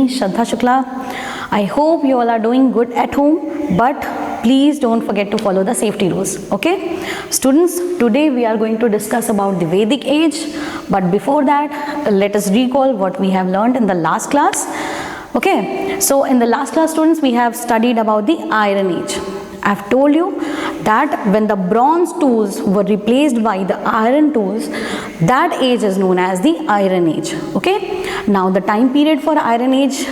me, Shraddha Shukla. I hope you all are doing good at home, but please don't forget to follow the safety rules. Okay, students, today we are going to discuss about the Vedic age, but before that, let us recall what we have learned in the last class. Okay, so in the last class, students, we have studied about the Iron Age. I have told you that when the bronze tools were replaced by the iron tools, that age is known as the Iron Age. Okay, now the time period for Iron Age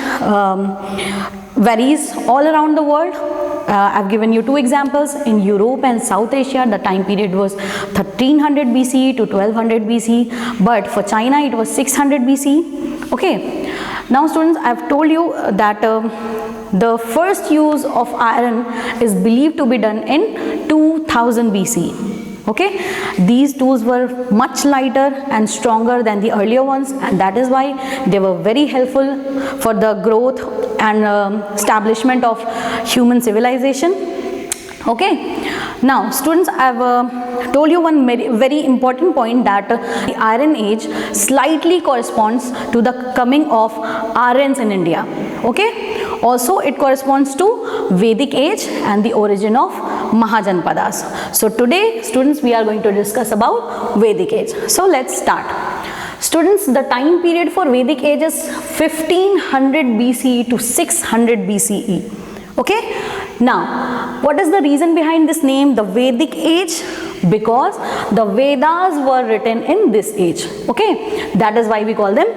varies all around the world. I've given you two examples. In Europe and South Asia, the time period was 1300 BCE to 1200 BCE, but for China it was 600 BCE. Okay, now students, I've told you that the first use of iron is believed to be done in 2000 BCE. Okay, these tools were much lighter and stronger than the earlier ones, and that is why they were very helpful for the growth and establishment of human civilization. Okay, now students, I have told you one very important point, that the Iron Age slightly corresponds to the coming of Aryans in India. Okay, also it corresponds to Vedic age and the origin of Mahajanpadas. So today, students, we are going to discuss about Vedic age. So let's start. Students, the time period for Vedic age is 1500 BCE to 600 BCE. Okay, now what is the reason behind this name, the Vedic age? Because the Vedas were written in this age. Okay, that is why we call it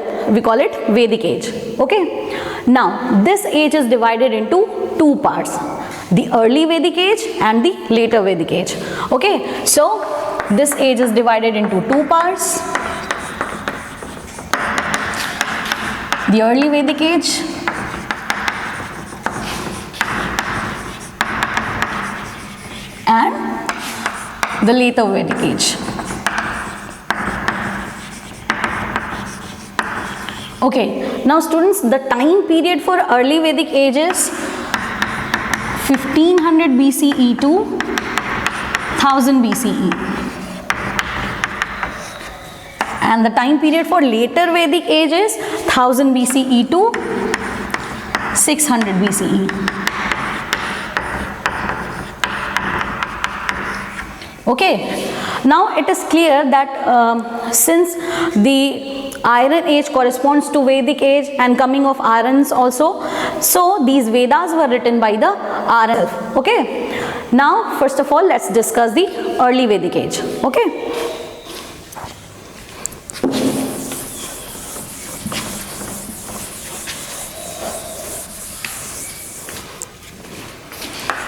Vedic age. Okay, now this age is divided into two parts, the early Vedic age and the later Vedic age. Okay, so this age is divided into two parts, the early Vedic age and the later Vedic age. Okay, now students, the time period for early Vedic age is 1500 BCE to 1000 BCE, and the time period for later Vedic age is 1000 BCE to 600 BCE. Okay, now it is clear that since the Iron Age corresponds to Vedic age and coming of Aryans also, so these Vedas were written by the Aryans. Okay, now first of all, let's discuss the early Vedic age. Okay,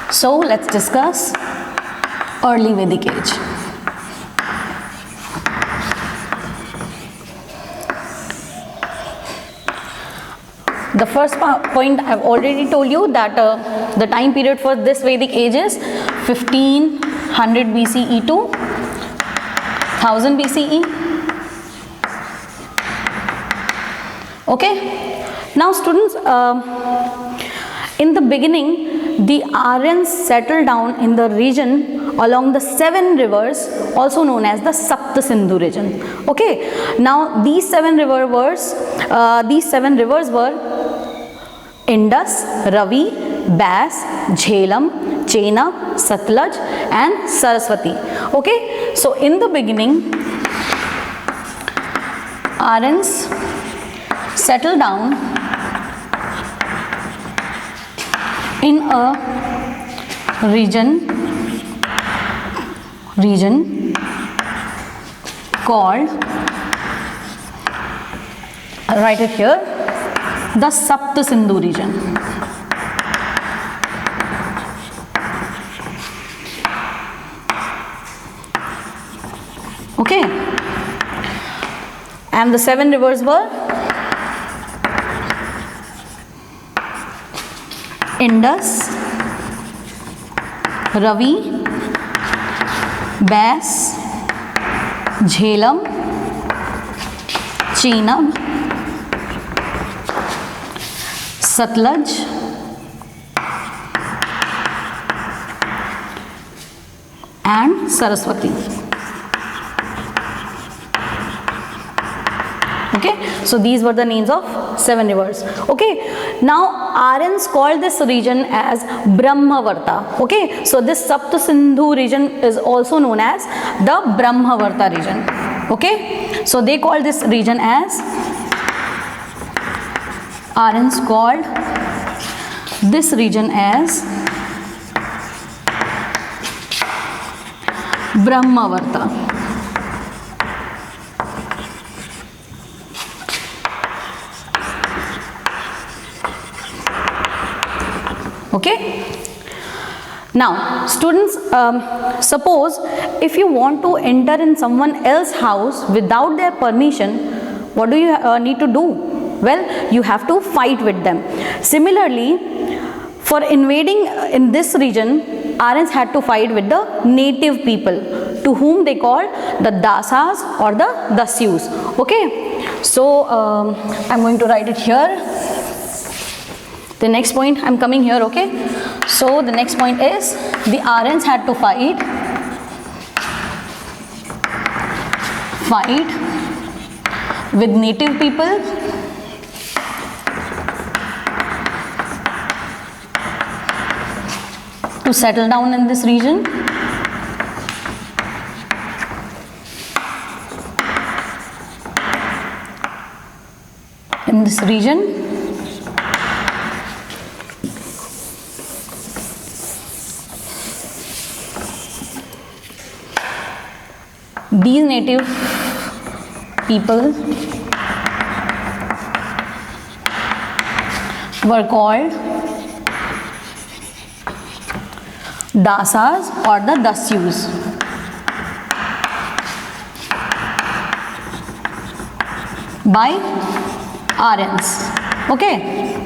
so let's discuss early Vedic age. The first point I've already told you, that the time period for this Vedic age is 1500 BCE to 1000 BCE. Okay, now students, in the beginning, the Aryans settled down in the region along the 7 rivers, also known as the Sapta Sindhu region. Okay, now these seven rivers were Indus, Ravi, Bas, Jhelum, Chenab, Satluj and Saraswati. Okay, so in the beginning, Aryans settled down in a region called, I'll write it here, the Sapta Sindhu region. Okay, and the 7 rivers were Indus, Ravi, Bas, Jhelum, Chenab, Satluj and Saraswati. Okay, so these were the names of 7 rivers. Okay, now Aryans called this region as Brahmavarta. Okay, so this Sapta Sindhu region is also known as the Brahmavarta region. Okay, so they called this region as, Aryans called this region as Brahmavarta. Okay, now students, suppose if you want to enter in someone else's house without their permission, what do you need to do? Well, you have to fight with them. Similarly, for invading in this region, Aryans had to fight with the native people, to whom they called the Dasas or the Dasyus. Okay, so I'm going to write it here. The next point, I'm coming here. Okay, so the next point is the Aryans had to fight with native people to settle down in this region. These native people were called Dasas or the Dasyus. By Aryans. Okay,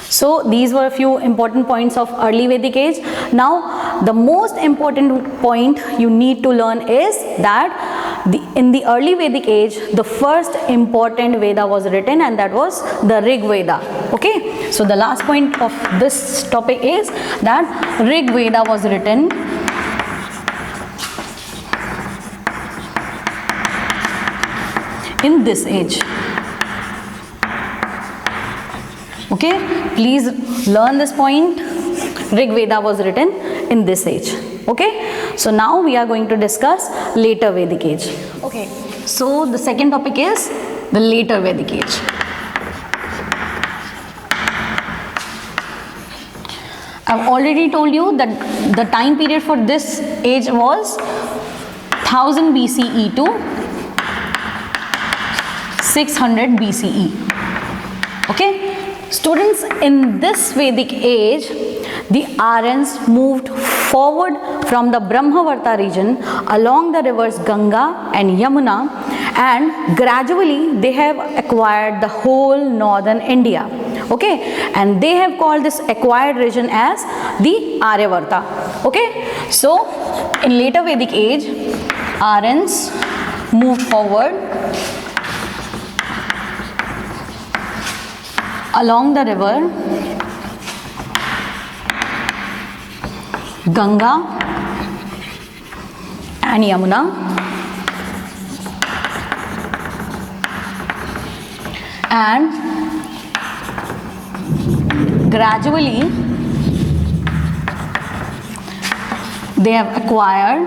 so these were a few important points of early Vedic age. Now the most important point you need to learn is that in the early Vedic age, the first important Veda was written, and that was the Rig Veda. Okay, so the last point of this topic is that Rig Veda was written in this age. Okay, please learn this point. Rig Veda was written in this age. Okay, so now we are going to discuss later Vedic age. Okay, so the second topic is the later Vedic age. I've already told you that the time period for this age was 1000 BCE to 600 BCE. Okay, students, in this Vedic age, the Aryans moved forward from the Brahmavarta region along the rivers Ganga and Yamuna, and gradually they have acquired the whole northern India. Okay, and they have called this acquired region as the Aryavarta. Okay, so in later Vedic age, Aryans moved forward along the river Ganga and Yamuna, and gradually they have acquired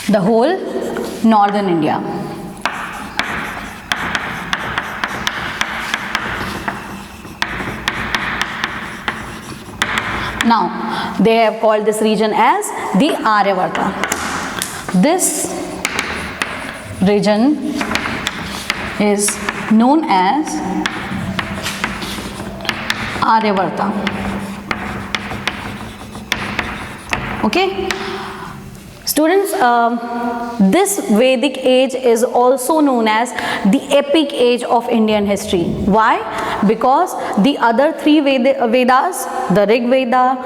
the whole northern India. Now they have called this region as the Aryavarta. This region is known as Aryavarta. Okay, students, this Vedic age is also known as the epic age of Indian history. Why? Because the other three Vedas, the Rig Veda,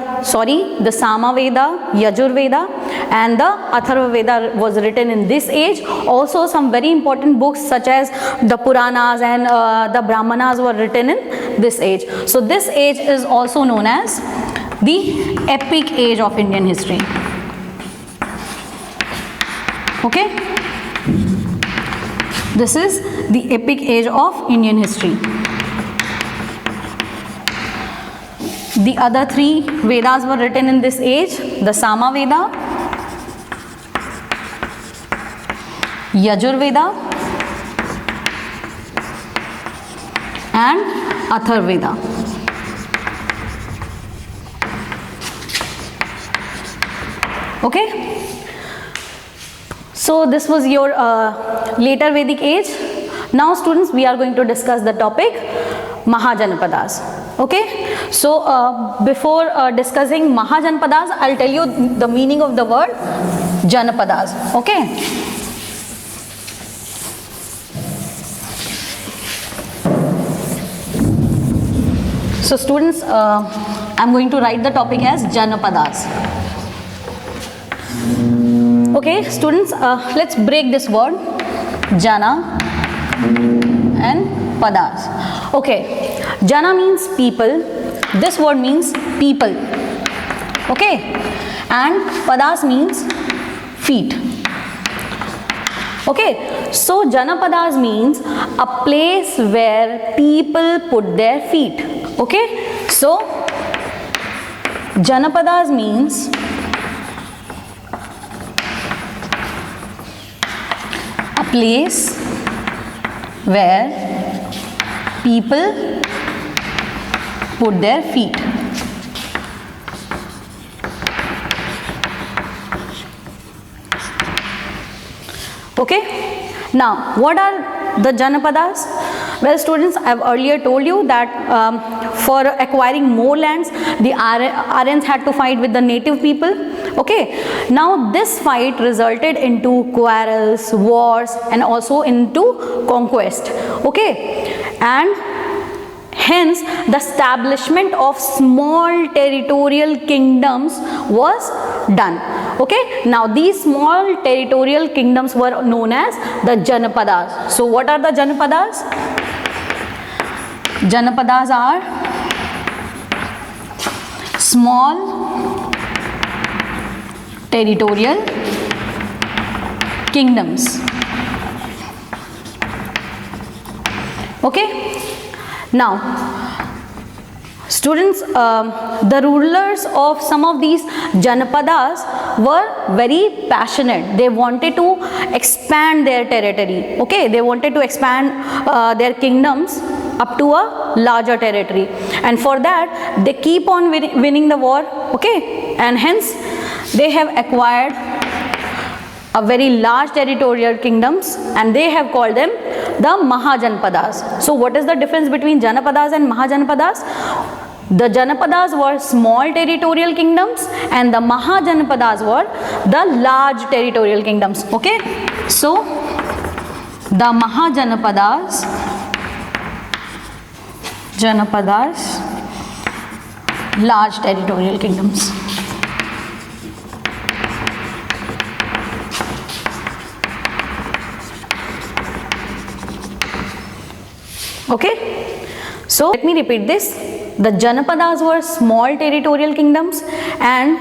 the Sama Veda, Yajur Veda, and the Atharva Veda was written in this age. Also, some very important books such as the Puranas and the Brahmanas were written in this age. So this age is also known as the epic age of Indian history. Okay, this is the epic age of Indian history. The other three Vedas were written in this age: the Sama Veda, Yajurveda and Atharvaveda. Okay, so this was your later Vedic age. Now students, we are going to discuss the topic Mahajanapadas. Okay, so before discussing Mahajanapadas, I'll tell you the meaning of the word Janapadas. Okay, so students, I'm going to write the topic as Janapadas. Okay, students, let's break this word Jana and Padas. Okay, Jana means people. This word means people. Okay, and Padas means feet. Okay, so Janapadas means a place where people put their feet. Okay, so Janapadas means a place where people put their feet. Okay, now what are the Janapadas? Well students, I have earlier told you that for acquiring more lands, the Aryans had to fight with the native people. Okay, now this fight resulted into quarrels, wars and also into conquest. Okay, and hence the establishment of small territorial kingdoms was done. Okay, now these small territorial kingdoms were known as the Janapadas. So what are the Janapadas? Janapadas are small territorial kingdoms. Okay, now students, the rulers of some of these Janapadas were very passionate. They wanted to expand their territory. Okay, they wanted to expand their kingdoms up to a larger territory, and for that they keep on winning the war. Okay, and hence they have acquired a very large territorial kingdoms, and they have called them the Mahajanapadas. So what is the difference between Janapadas and Mahajanapadas? The Janapadas were small territorial kingdoms and the Mahajanapadas were the large territorial kingdoms. Okay, so the Mahajanapadas, large territorial kingdoms. Okay, so let me repeat this. The Janapadas were small territorial kingdoms, and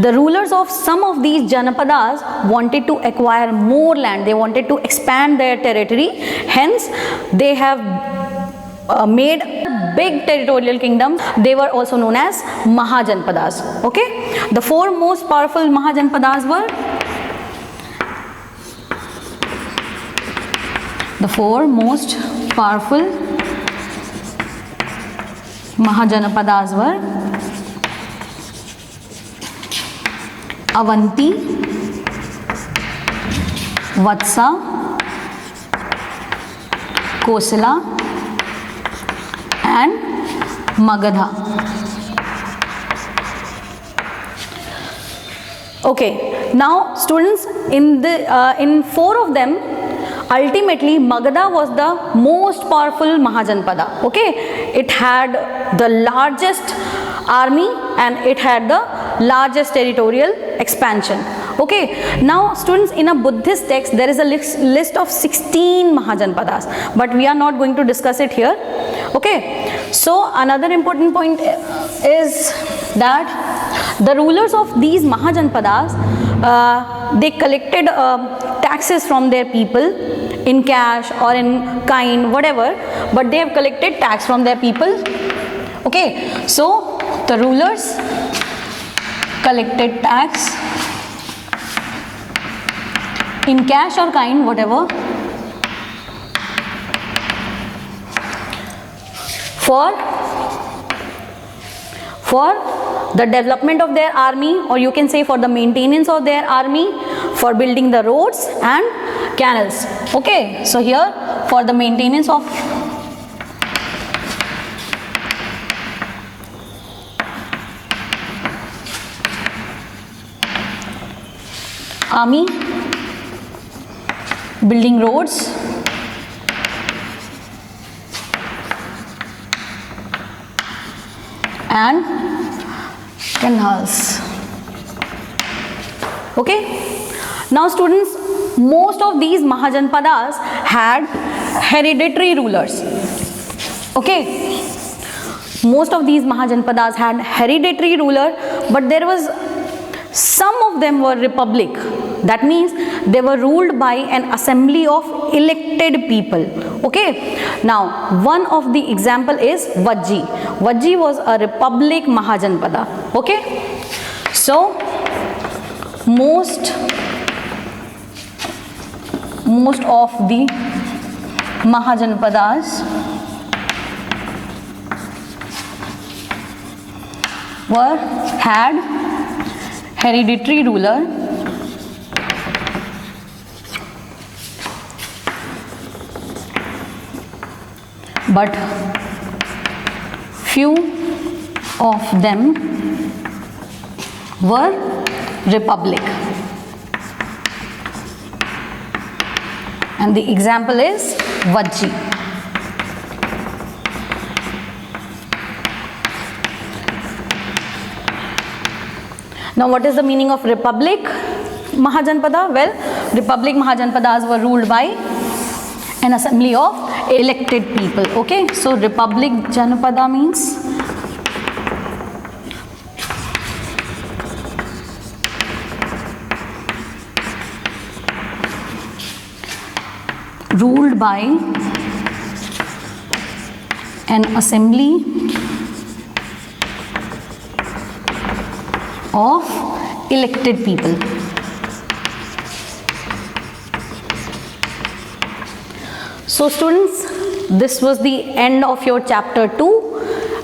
the rulers of some of these Janapadas wanted to acquire more land. They wanted to expand their territory. Hence, they have made big territorial kingdoms. They were also known as Mahajanapadas. Okay, the four most powerful Mahajanapadas were Avanti, Vatsa, Kosala and Magadha. Okay, now students, in four of them, ultimately Magadha was the most powerful Mahajanapada. Okay, it had the largest army and it had the largest territorial expansion. Okay, now students, in a Buddhist text there is a list of 16 Mahajanpadas, but we are not going to discuss it here. Okay, so another important point is that the rulers of these Mahajanpadas, they collected taxes from their people in cash or in kind, whatever, but they have collected tax from their people. Okay, so the rulers collected tax in cash or kind, whatever, for the development of their army, or you can say for the maintenance of their army, for building the roads and canals. Okay, so here for the maintenance of army, building roads and canals. Okay, now students, most of these Mahajanpadas had hereditary rulers. Okay, most of these Mahajanpadas had hereditary ruler, but there was some of them were republic. That means they were ruled by an assembly of elected people. Okay, now one of the example is Vajji. Vajji was a republic Mahajanpada. Okay, so most of the Mahajanpadas had hereditary ruler, but few of them were republic, and the example is Vajji. Now what is the meaning of republic Mahajanpada? Well, republic Mahajanpadas were ruled by an assembly of elected people. Okay, so republic Janapada means ruled by an assembly of elected people. So students, this was the end of your chapter 2.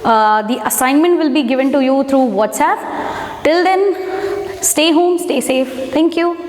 The assignment will be given to you through WhatsApp. Till then, stay home, stay safe. Thank you.